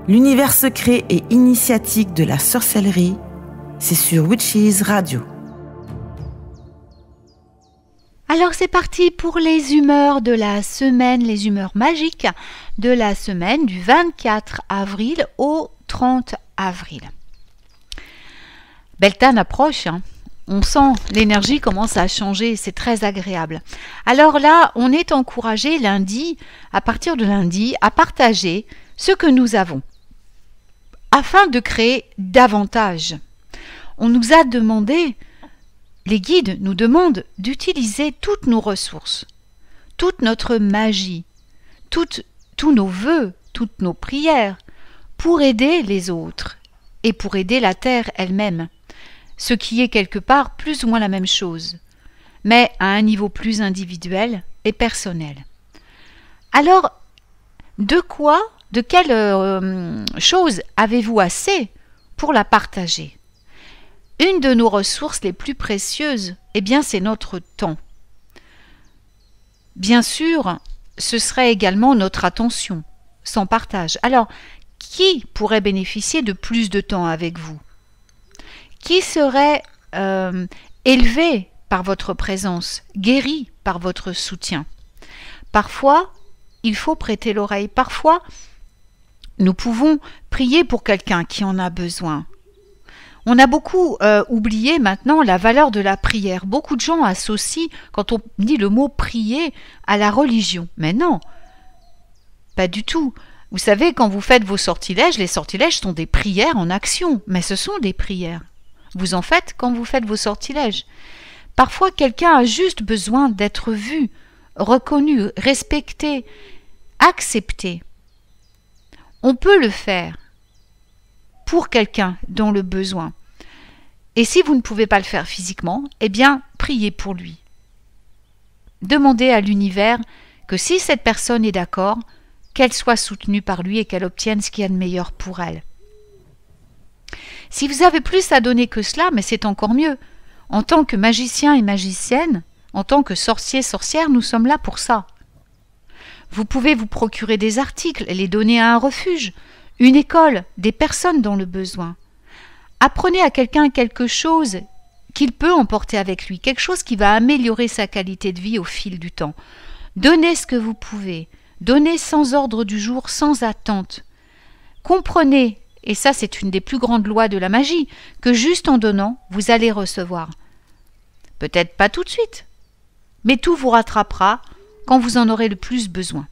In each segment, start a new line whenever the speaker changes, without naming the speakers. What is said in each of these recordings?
L'univers secret et initiatique de la sorcellerie, c'est sur Witches Radio.
Alors c'est parti pour les humeurs de la semaine, les humeurs magiques de la semaine du 24 avril au 30 avril. Beltane approche, on sent l'énergie commence à changer, c'est très agréable. Alors là, on est encouragé lundi, à partir de lundi, à partager ce que nous avons, afin de créer davantage. On nous a demandé, les guides nous demandent d'utiliser toutes nos ressources, toute notre magie, tous nos vœux, toutes nos prières, pour aider les autres et pour aider la Terre elle-même, ce qui est quelque part plus ou moins la même chose, mais à un niveau plus individuel et personnel. Alors, de quelle chose avez-vous assez pour la partager? Une de nos ressources les plus précieuses, c'est notre temps. Bien sûr, ce serait également notre attention, sans partage. Alors, qui pourrait bénéficier de plus de temps avec vous? Qui serait élevé par votre présence, guéri par votre soutien? Parfois, il faut prêter l'oreille. Parfois, nous pouvons prier pour quelqu'un qui en a besoin. On a beaucoup oublié maintenant la valeur de la prière. Beaucoup de gens associent, quand on dit le mot prier, à la religion. Mais non, pas du tout. Vous savez, quand vous faites vos sortilèges, les sortilèges sont des prières en action, mais ce sont des prières. Vous en faites quand vous faites vos sortilèges. Parfois, quelqu'un a juste besoin d'être vu, reconnu, respecté, accepté. On peut le faire pour quelqu'un dans le besoin. Et si vous ne pouvez pas le faire physiquement, priez pour lui. Demandez à l'univers que si cette personne est d'accord, qu'elle soit soutenue par lui et qu'elle obtienne ce qu'il y a de meilleur pour elle. Si vous avez plus à donner que cela, mais c'est encore mieux. En tant que magicien et magicienne, en tant que sorcier, sorcière, nous sommes là pour ça. Vous pouvez vous procurer des articles et les donner à un refuge, une école, des personnes dans le besoin. Apprenez à quelqu'un quelque chose qu'il peut emporter avec lui, quelque chose qui va améliorer sa qualité de vie au fil du temps. Donnez ce que vous pouvez, donnez sans ordre du jour, sans attente. Comprenez, et ça c'est une des plus grandes lois de la magie, que juste en donnant, vous allez recevoir. Peut-être pas tout de suite, mais tout vous rattrapera quand vous en aurez le plus besoin.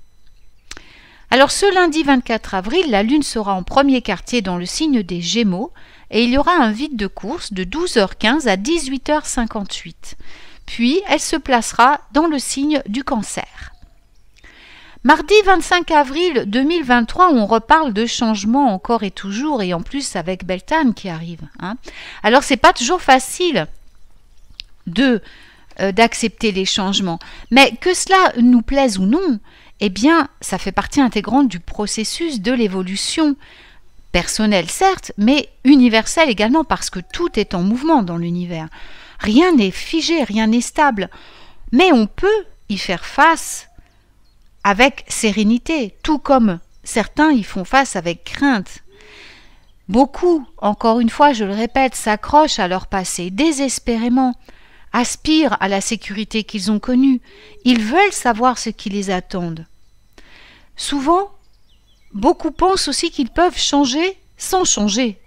Alors ce lundi 24 avril, la Lune sera en premier quartier dans le signe des Gémeaux et il y aura un vide de course de 12h15 à 18h58. Puis elle se placera dans le signe du Cancer. Mardi 25 avril 2023, on reparle de changement encore et toujours et en plus avec Beltane qui arrive. Alors c'est pas toujours facile d'accepter les changements. Mais que cela nous plaise ou non, ça fait partie intégrante du processus de l'évolution, personnelle certes, mais universelle également parce que tout est en mouvement dans l'univers. Rien n'est figé, rien n'est stable, mais on peut y faire face avec sérénité, tout comme certains y font face avec crainte. Beaucoup, encore une fois, je le répète, s'accrochent à leur passé désespérément, aspirent à la sécurité qu'ils ont connue. Ils veulent savoir ce qui les attend. Souvent, beaucoup pensent aussi qu'ils peuvent changer sans changer.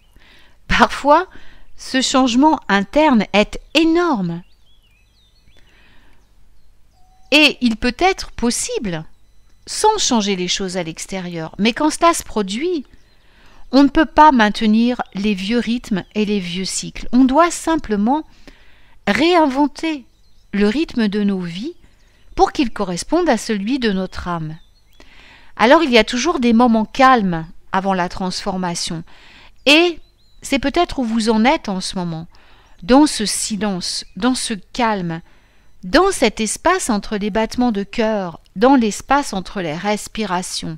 Parfois, ce changement interne est énorme. Et il peut être possible sans changer les choses à l'extérieur. Mais quand cela se produit, on ne peut pas maintenir les vieux rythmes et les vieux cycles. On doit simplement réinventer le rythme de nos vies pour qu'il corresponde à celui de notre âme. Alors il y a toujours des moments calmes avant la transformation et c'est peut-être où vous en êtes en ce moment, dans ce silence, dans ce calme, dans cet espace entre les battements de cœur, dans l'espace entre les respirations.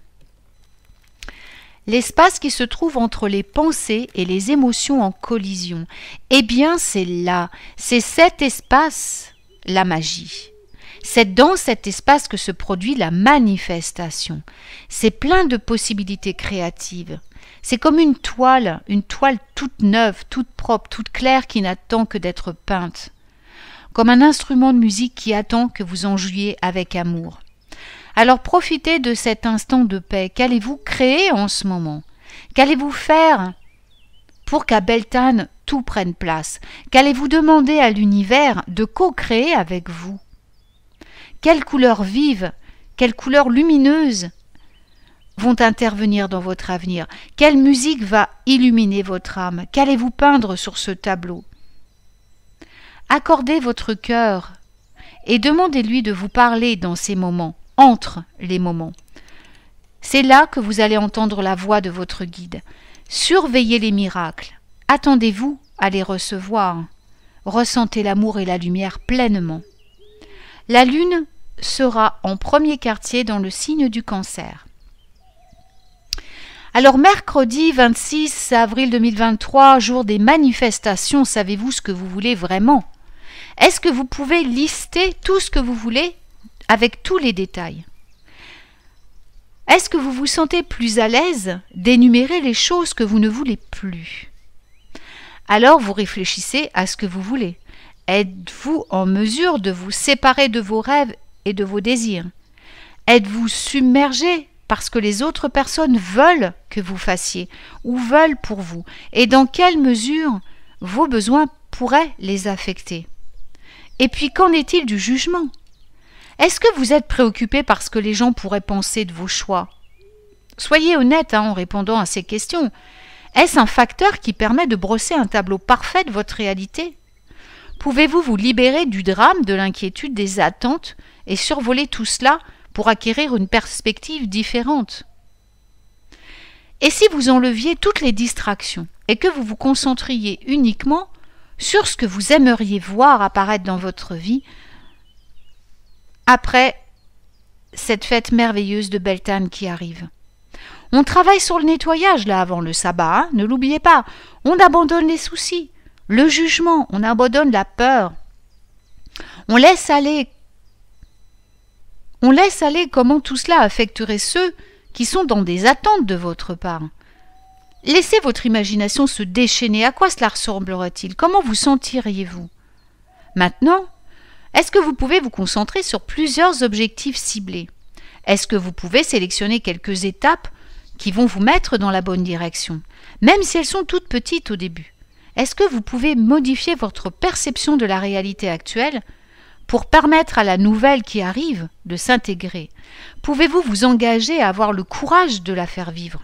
L'espace qui se trouve entre les pensées et les émotions en collision. C'est là, c'est cet espace, la magie. C'est dans cet espace que se produit la manifestation. C'est plein de possibilités créatives. C'est comme une toile toute neuve, toute propre, toute claire qui n'attend que d'être peinte. Comme un instrument de musique qui attend que vous en jouiez avec amour. Alors profitez de cet instant de paix. Qu'allez-vous créer en ce moment? Qu'allez-vous faire pour qu'à Beltane tout prenne place? Qu'allez-vous demander à l'univers de co-créer avec vous? Quelles couleurs vives, quelles couleurs lumineuses vont intervenir dans votre avenir? Quelle musique va illuminer votre âme? Qu'allez-vous peindre sur ce tableau? Accordez votre cœur et demandez-lui de vous parler dans ces moments, entre les moments. C'est là que vous allez entendre la voix de votre guide. Surveillez les miracles. Attendez-vous à les recevoir. Ressentez l'amour et la lumière pleinement. La lune sera en premier quartier dans le signe du Cancer. Alors mercredi 26 avril 2023, jour des manifestations, savez-vous ce que vous voulez vraiment? Est-ce que vous pouvez lister tout ce que vous voulez avec tous les détails? Est-ce que vous vous sentez plus à l'aise d'énumérer les choses que vous ne voulez plus? Alors vous réfléchissez à ce que vous voulez. Êtes-vous en mesure de vous séparer de vos rêves et de vos désirs? Êtes-vous submergé parce que les autres personnes veulent que vous fassiez ou veulent pour vous? Et dans quelle mesure vos besoins pourraient les affecter? Et puis qu'en est-il du jugement? Est-ce que vous êtes préoccupé par ce que les gens pourraient penser de vos choix? Soyez honnête en répondant à ces questions. Est-ce un facteur qui permet de brosser un tableau parfait de votre réalité? Pouvez-vous vous libérer du drame, de l'inquiétude, des attentes et survoler tout cela pour acquérir une perspective différente? Et si vous enleviez toutes les distractions et que vous vous concentriez uniquement sur ce que vous aimeriez voir apparaître dans votre vie après cette fête merveilleuse de Beltane qui arrive? On travaille sur le nettoyage là avant le sabbat, hein, ne l'oubliez pas. On abandonne les soucis, le jugement, on abandonne la peur. On laisse aller comment tout cela affecterait ceux qui sont dans des attentes de votre part. Laissez votre imagination se déchaîner. À quoi cela ressemblerait-il? Comment vous sentiriez-vous? Maintenant, est-ce que vous pouvez vous concentrer sur plusieurs objectifs ciblés? Est-ce que vous pouvez sélectionner quelques étapes qui vont vous mettre dans la bonne direction, même si elles sont toutes petites au début? Est-ce que vous pouvez modifier votre perception de la réalité actuelle pour permettre à la nouvelle qui arrive de s'intégrer? Pouvez-vous vous engager à avoir le courage de la faire vivre?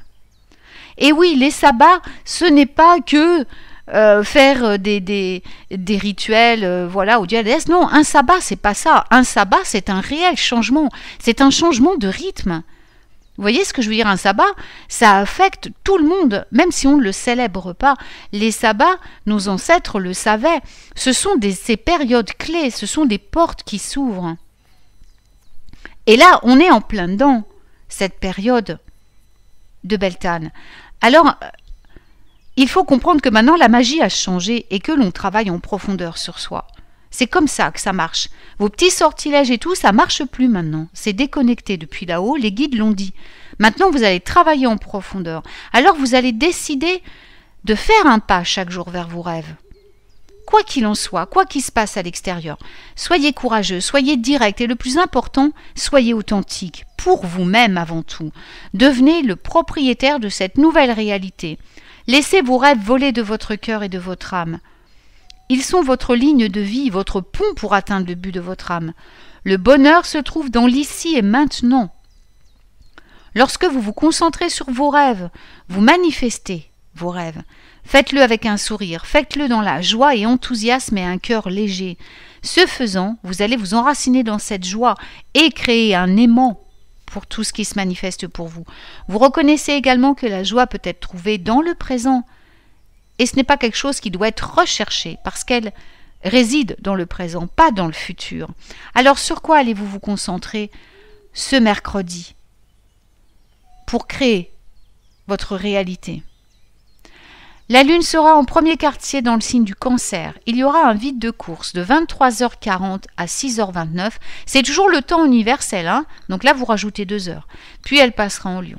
Et oui, les sabbats, ce n'est pas que faire des rituels au dieu déesse. Non, un sabbat, c'est pas ça. Un sabbat, c'est un réel changement. C'est un changement de rythme. Vous voyez ce que je veux dire? Un sabbat, ça affecte tout le monde, même si on ne le célèbre pas. Les sabbats, nos ancêtres le savaient. Ce sont ces périodes clés, ce sont des portes qui s'ouvrent. Et là, on est en plein dedans, cette période de Beltane. Alors, il faut comprendre que maintenant, la magie a changé et que l'on travaille en profondeur sur soi. C'est comme ça que ça marche. Vos petits sortilèges et tout, ça marche plus maintenant. C'est déconnecté depuis là-haut, les guides l'ont dit. Maintenant, vous allez travailler en profondeur. Alors, vous allez décider de faire un pas chaque jour vers vos rêves. Quoi qu'il en soit, quoi qu'il se passe à l'extérieur, soyez courageux, soyez direct et le plus important, soyez authentique, pour vous-même avant tout. Devenez le propriétaire de cette nouvelle réalité. Laissez vos rêves voler de votre cœur et de votre âme. Ils sont votre ligne de vie, votre pont pour atteindre le but de votre âme. Le bonheur se trouve dans l'ici et maintenant. Lorsque vous vous concentrez sur vos rêves, vous manifestez vos rêves. Faites-le avec un sourire, faites-le dans la joie et enthousiasme et un cœur léger. Ce faisant, vous allez vous enraciner dans cette joie et créer un aimant pour tout ce qui se manifeste pour vous. Vous reconnaissez également que la joie peut être trouvée dans le présent. Et ce n'est pas quelque chose qui doit être recherché parce qu'elle réside dans le présent, pas dans le futur. Alors sur quoi allez-vous vous concentrer ce mercredi pour créer votre réalité? La Lune sera en premier quartier dans le signe du Cancer. Il y aura un vide de course de 23h40 à 6h29. C'est toujours le temps universel, hein, donc là vous rajoutez 2 heures. Puis elle passera en Lion.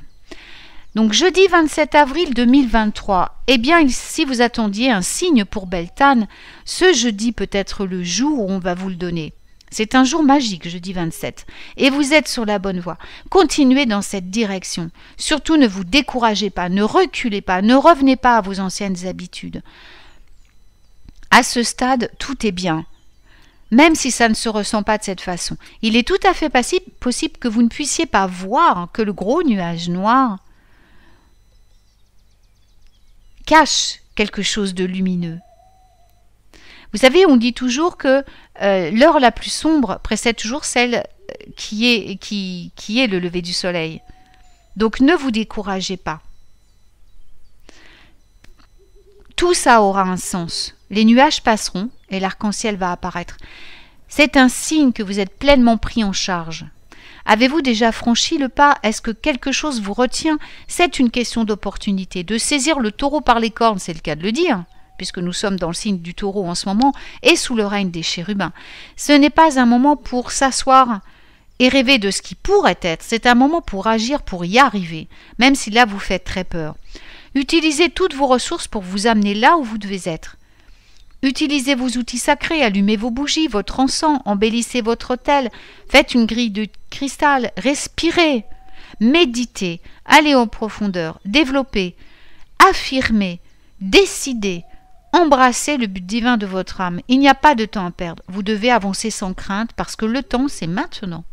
Donc jeudi 27 avril 2023, eh bien si vous attendiez un signe pour Beltane, ce jeudi peut être le jour où on va vous le donner. C'est un jour magique, jeudi 27, et vous êtes sur la bonne voie. Continuez dans cette direction. Surtout ne vous découragez pas, ne reculez pas, ne revenez pas à vos anciennes habitudes. À ce stade, tout est bien. Même si ça ne se ressent pas de cette façon, il est tout à fait possible que vous ne puissiez pas voir que le gros nuage noir cache quelque chose de lumineux. Vous savez, on dit toujours que l'heure la plus sombre précède toujours celle qui est le lever du soleil. Donc ne vous découragez pas. Tout ça aura un sens. Les nuages passeront et l'arc-en-ciel va apparaître. C'est un signe que vous êtes pleinement pris en charge. Avez-vous déjà franchi le pas? Est-ce que quelque chose vous retient? C'est une question d'opportunité. De saisir le taureau par les cornes, c'est le cas de le dire, puisque nous sommes dans le signe du taureau en ce moment, et sous le règne des chérubins. Ce n'est pas un moment pour s'asseoir et rêver de ce qui pourrait être, c'est un moment pour agir, pour y arriver, même si là vous faites très peur. Utilisez toutes vos ressources pour vous amener là où vous devez être. Utilisez vos outils sacrés, allumez vos bougies, votre encens, embellissez votre autel, faites une grille de cristal, respirez, méditez, allez en profondeur, développez, affirmez, décidez, embrassez le but divin de votre âme. Il n'y a pas de temps à perdre, vous devez avancer sans crainte parce que le temps c'est maintenant.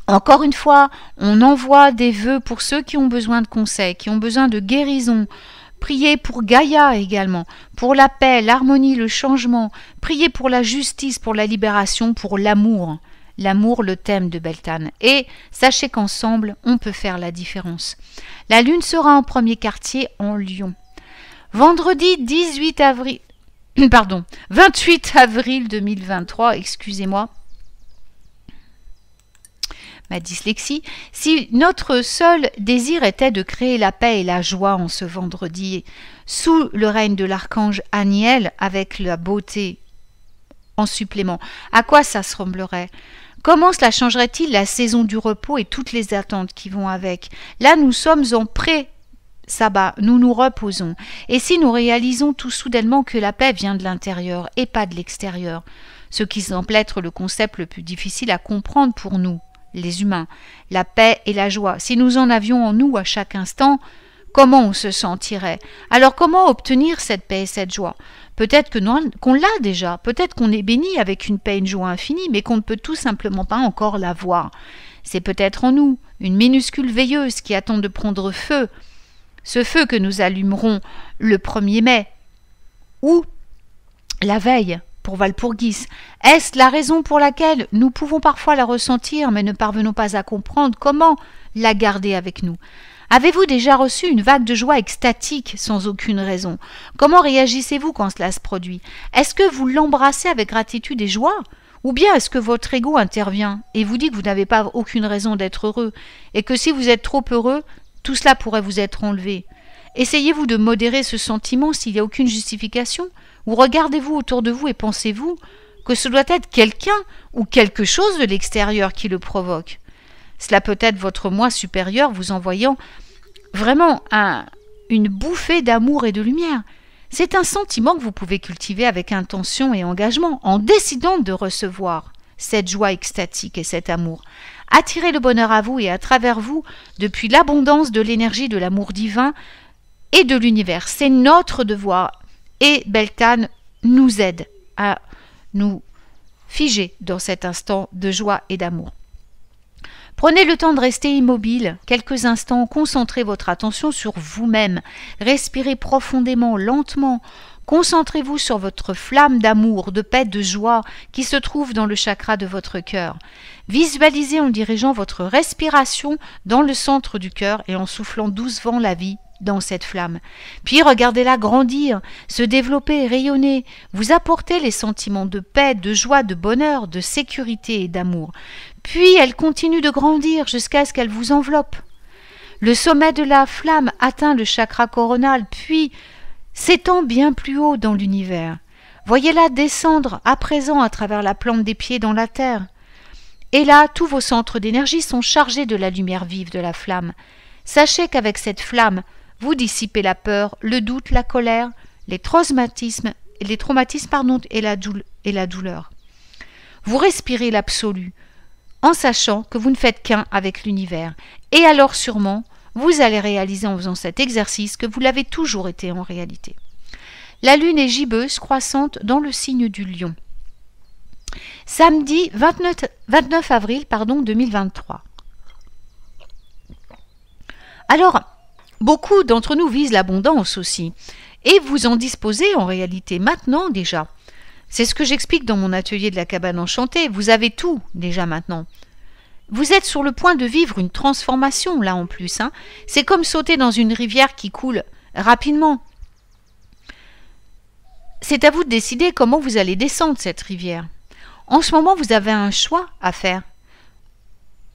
Encore une fois, on envoie des vœux pour ceux qui ont besoin de conseils, qui ont besoin de guérison. Priez pour Gaïa également, pour la paix, l'harmonie, le changement. Priez pour la justice, pour la libération, pour l'amour. L'amour, le thème de Beltane. Et sachez qu'ensemble, on peut faire la différence. La Lune sera en premier quartier en Lion. Vendredi 28 avril 2023, excusez-moi. Ma dyslexie, si notre seul désir était de créer la paix et la joie en ce vendredi, sous le règne de l'archange Aniel, avec la beauté en supplément, à quoi ça ressemblerait? Comment cela changerait-il la saison du repos et toutes les attentes qui vont avec? Là, nous sommes en pré-sabbat, nous nous reposons. Et si nous réalisons tout soudainement que la paix vient de l'intérieur et pas de l'extérieur, ce qui semble être le concept le plus difficile à comprendre pour nous, les humains, la paix et la joie. Si nous en avions en nous à chaque instant, comment on se sentirait? Alors comment obtenir cette paix et cette joie? Peut-être qu'on l'a déjà, peut-être qu'on est béni avec une paix et une joie infinie, mais qu'on ne peut tout simplement pas encore la voir. C'est peut-être en nous, une minuscule veilleuse qui attend de prendre feu, ce feu que nous allumerons le 1er mai, ou la veille, pour Walpurgis. Est-ce la raison pour laquelle nous pouvons parfois la ressentir mais ne parvenons pas à comprendre comment la garder avec nous? Avez-vous déjà reçu une vague de joie extatique sans aucune raison? Comment réagissez-vous quand cela se produit? Est-ce que vous l'embrassez avec gratitude et joie? Ou bien est-ce que votre ego intervient et vous dit que vous n'avez pas aucune raison d'être heureux et que si vous êtes trop heureux, tout cela pourrait vous être enlevé? Essayez-vous de modérer ce sentiment s'il n'y a aucune justification? Ou regardez-vous autour de vous et pensez-vous que ce doit être quelqu'un ou quelque chose de l'extérieur qui le provoque? Cela peut être votre moi supérieur vous envoyant vraiment une bouffée d'amour et de lumière. C'est un sentiment que vous pouvez cultiver avec intention et engagement en décidant de recevoir cette joie extatique et cet amour. Attirez le bonheur à vous et à travers vous depuis l'abondance de l'énergie de l'amour divin et de l'univers. C'est notre devoir. Et Beltane nous aide à nous figer dans cet instant de joie et d'amour. Prenez le temps de rester immobile, quelques instants, concentrez votre attention sur vous-même, respirez profondément, lentement, concentrez-vous sur votre flamme d'amour, de paix, de joie qui se trouve dans le chakra de votre cœur. Visualisez en dirigeant votre respiration dans le centre du cœur et en soufflant doucement la vie dans cette flamme. Puis regardez-la grandir, se développer, rayonner, vous apporter les sentiments de paix, de joie, de bonheur, de sécurité et d'amour. Puis elle continue de grandir jusqu'à ce qu'elle vous enveloppe. Le sommet de la flamme atteint le chakra coronal, puis s'étend bien plus haut dans l'univers. Voyez-la descendre à présent à travers la plante des pieds dans la terre. Et là, tous vos centres d'énergie sont chargés de la lumière vive de la flamme. Sachez qu'avec cette flamme, vous dissipez la peur, le doute, la colère, les traumatismes et la douleur. Vous respirez l'absolu, en sachant que vous ne faites qu'un avec l'univers. Et alors sûrement, vous allez réaliser en faisant cet exercice que vous l'avez toujours été en réalité. La lune est gibbeuse, croissante dans le signe du lion. Samedi 29 avril 2023. Alors, beaucoup d'entre nous visent l'abondance aussi. Et vous en disposez en réalité maintenant déjà. C'est ce que j'explique dans mon atelier de la cabane enchantée. Vous avez tout déjà maintenant. Vous êtes sur le point de vivre une transformation là en plus. C'est comme sauter dans une rivière qui coule rapidement. C'est à vous de décider comment vous allez descendre cette rivière. En ce moment, vous avez un choix à faire.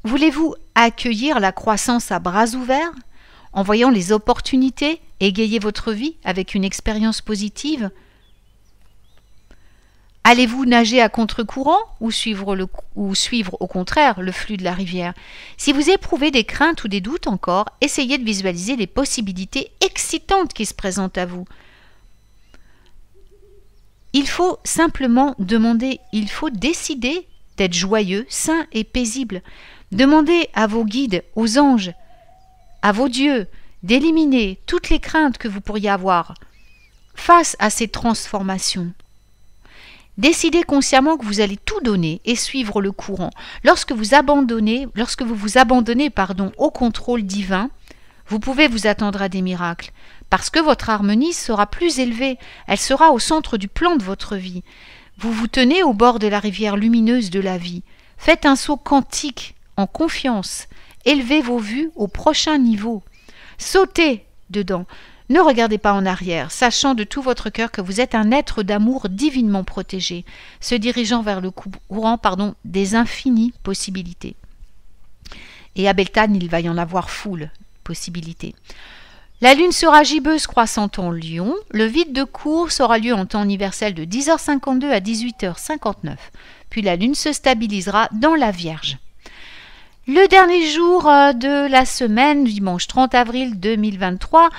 Voulez-vous accueillir la croissance à bras ouverts, en voyant les opportunités, égayer votre vie avec une expérience positive? Allez-vous nager à contre-courant ou suivre au contraire le flux de la rivière? Si vous éprouvez des craintes ou des doutes encore, essayez de visualiser les possibilités excitantes qui se présentent à vous. Il faut simplement demander, il faut décider d'être joyeux, sain et paisible. Demandez à vos guides, aux anges, à vos dieux, d'éliminer toutes les craintes que vous pourriez avoir face à ces transformations. Décidez consciemment que vous allez tout donner et suivre le courant. Lorsque vous vous abandonnez au contrôle divin, vous pouvez vous attendre à des miracles, parce que votre harmonie sera plus élevée, elle sera au centre du plan de votre vie. Vous vous tenez au bord de la rivière lumineuse de la vie. Faites un saut quantique, en confiance. Élevez vos vues au prochain niveau. Sautez dedans. Ne regardez pas en arrière, sachant de tout votre cœur que vous êtes un être d'amour divinement protégé, se dirigeant vers le courant des infinies possibilités. Et à Beltane, il va y en avoir foule possibilités. La lune sera gibbeuse croissante en lion. Le vide de course aura lieu en temps universel de 10h52 à 18h59. Puis la lune se stabilisera dans la Vierge. Le dernier jour de la semaine, dimanche 30 avril 2023,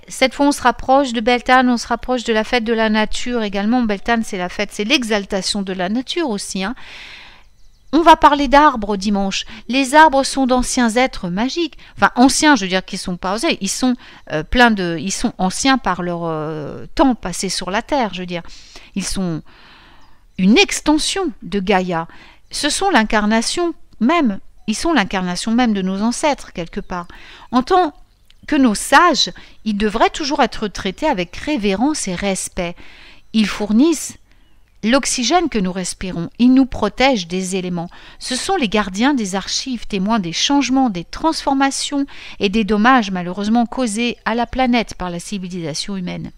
cette fois on se rapproche de Beltane, on se rapproche de la fête de la nature également. Beltane, c'est la fête, c'est l'exaltation de la nature aussi. On va parler d'arbres dimanche. Les arbres sont d'anciens êtres magiques. Enfin, anciens, je veux dire qu'ils sont pas osés. Ils sont ils sont anciens par leur temps passé sur la terre, je veux dire. Ils sont une extension de Gaïa. Ce sont l'incarnation même. Ils sont l'incarnation même de nos ancêtres, quelque part. En tant que nos sages, ils devraient toujours être traités avec révérence et respect. Ils fournissent l'oxygène que nous respirons, ils nous protègent des éléments. Ce sont les gardiens des archives, témoins des changements, des transformations et des dommages malheureusement causés à la planète par la civilisation humaine.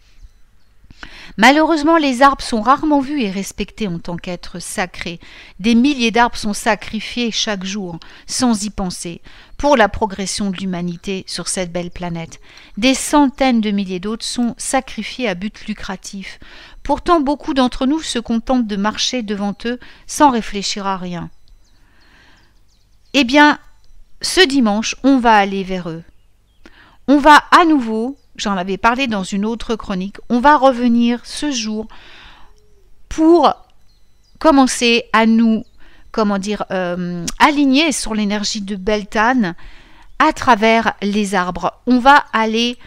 Malheureusement, les arbres sont rarement vus et respectés en tant qu'êtres sacrés. Des milliers d'arbres sont sacrifiés chaque jour, sans y penser, pour la progression de l'humanité sur cette belle planète. Des centaines de milliers d'autres sont sacrifiés à but lucratif. Pourtant, beaucoup d'entre nous se contentent de marcher devant eux sans réfléchir à rien. Eh bien, ce dimanche, on va aller vers eux. On va à nouveau, j'en avais parlé dans une autre chronique, on va revenir ce jour pour commencer à nous, aligner sur l'énergie de Beltane à travers les arbres. On va aller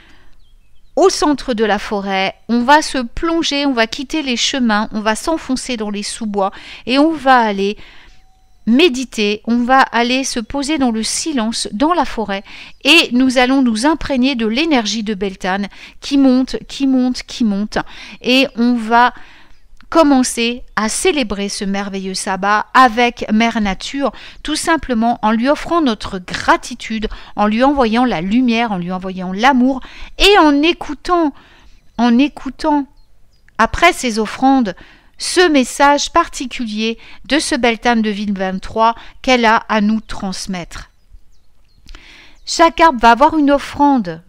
au centre de la forêt, on va se plonger, on va quitter les chemins, on va s'enfoncer dans les sous-bois et on va aller méditer, on va aller se poser dans le silence, dans la forêt et nous allons nous imprégner de l'énergie de Beltane qui monte et on va commencer à célébrer ce merveilleux sabbat avec Mère Nature, tout simplement en lui offrant notre gratitude, en lui envoyant la lumière, en lui envoyant l'amour et en écoutant après ces offrandes ce message particulier de ce Beltane de 2023 qu'elle a à nous transmettre. Chaque arbre va avoir une offrande.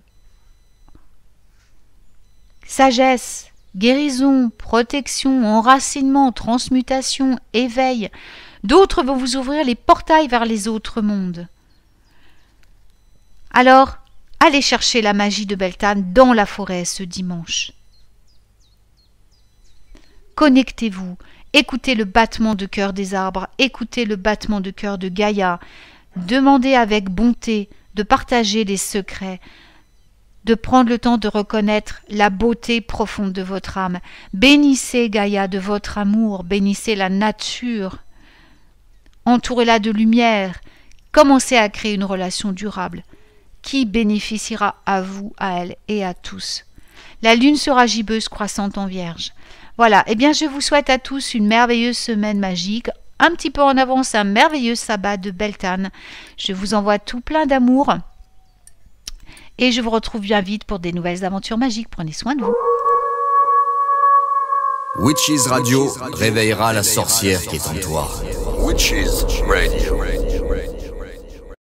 Sagesse, guérison, protection, enracinement, transmutation, éveil. D'autres vont vous ouvrir les portails vers les autres mondes. Alors, allez chercher la magie de Beltane dans la forêt ce dimanche. Connectez-vous, écoutez le battement de cœur des arbres, écoutez le battement de cœur de Gaïa. Demandez avec bonté de partager les secrets, de prendre le temps de reconnaître la beauté profonde de votre âme. Bénissez Gaïa de votre amour, bénissez la nature. Entourez-la de lumière, commencez à créer une relation durable qui bénéficiera à vous, à elle et à tous. La lune sera gibbeuse croissante en Vierge. Voilà, eh bien je vous souhaite à tous une merveilleuse semaine magique, un petit peu en avance un merveilleux sabbat de Beltane. Je vous envoie tout plein d'amour et je vous retrouve bien vite pour des nouvelles aventures magiques. Prenez soin de vous.
Witches Radio réveillera la sorcière qui est en toi. Witches Radio.